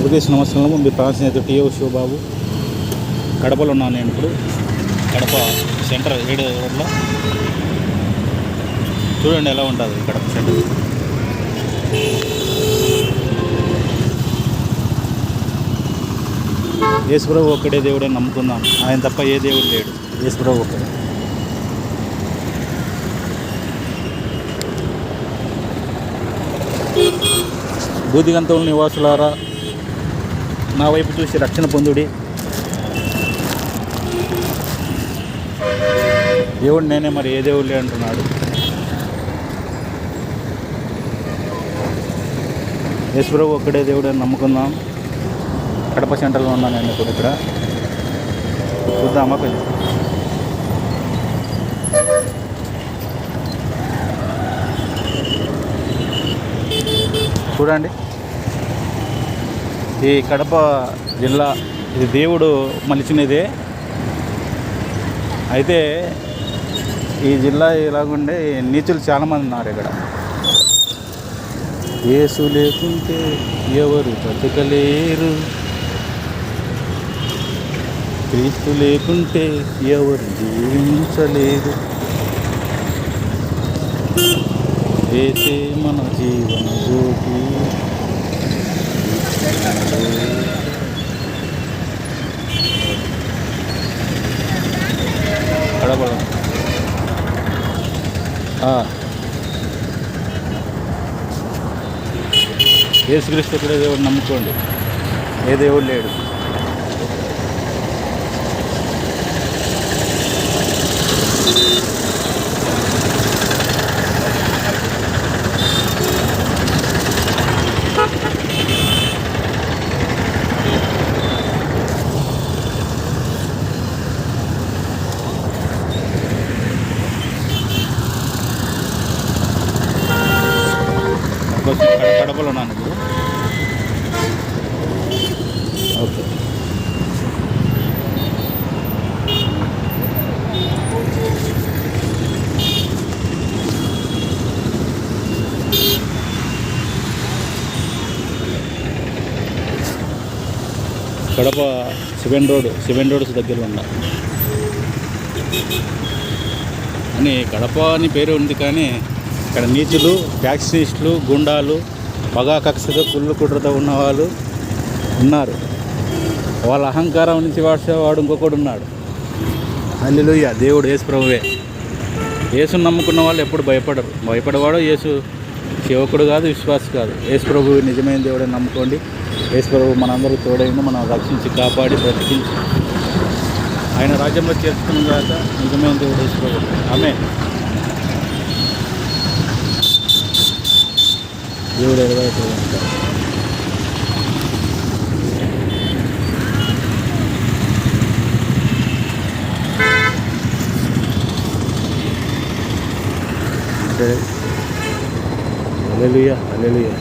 ప్రభుదేశ నమస్కారం. మీ ప్రాణ స్నేహితుడు టీఓ శివబాబు. కడపలో ఉన్నాను నేను ఇప్పుడు. కడప సెంటర్ 7 రోడ్లో చూడండి ఎలా ఉంటుంది కడప సెంటర్. యేసుప్రభు ఒక్కడే దేవుడని నమ్ముకుందాం. ఆయన తప్ప ఏ దేవుడు లేడు. యేసుప్రభు ఒక్కడే. బూదిగంతుల నివాసులారా, నా వైపు చూసి రక్షణ పొందుడి. దేవుడు నేనే, మరి ఏ దేవుడు లే అంటున్నాడు. యేసుప్రభు ఒక్కడే దేవుడు అని నమ్ముకుందాం. కడప సెంటర్లో ఉన్నాను నేను ఇప్పుడు. ఇక్కడ చూద్దామా కొంచెం. చూడండి, ఈ కడప జిల్లా ఇది దేవుడు మలిచినదే. అయితే ఈ జిల్లా ఇలాగుండే నీచులు చాలామంది ఉన్నారు ఇక్కడ. యేసు లేకుంటే ఎవరు బతకలేరు, క్రీస్తు లేకుంటే ఎవరు జీవించలేరు. యేసే మన జీవన జ్యోతి. యేసుక్రీస్తు కూడా దేవుడు నమ్ముకోండి. ఏ దేవుడు లేడు. కడపలో ఉన్నాను ఇప్పుడు. ఓకే, కడప 7 రోడ్స్ దగ్గరలో ఉన్నా అని. కడప అని పేరు ఉంది కానీ ఇక్కడ నీచులు, ఫ్యాక్షనిస్టులు, గుండాలు, పగా కక్షతో కుళ్ళు కుట్రతో ఉన్నవాళ్ళు ఉన్నారు. వాళ్ళ అహంకారం నుంచి వాడు ఇంకొకడు ఉన్నాడు. హల్లెలూయా. దేవుడు యేసు ప్రభువే. యేసును నమ్ముకున్న వాళ్ళు ఎప్పుడు భయపడవాడు యేసు సేవకుడు కాదు, విశ్వాసి కాదు. యేసు ప్రభువు నిజమైన దేవుడని నమ్ముకోండి. యేసు ప్రభువు మనందరూ తోడైంది, మనం రక్షించి కాపాడి బ్రతికించి ఆయన రాజ్యంలో చేర్చుకున్న తర్వాత నిజమైన దేవుడు యేసు ప్రభువు. ఆమేన్. దేవుడు ఎడబాటు ఉంటారు. హల్లెలూయా, హల్లెలూయా.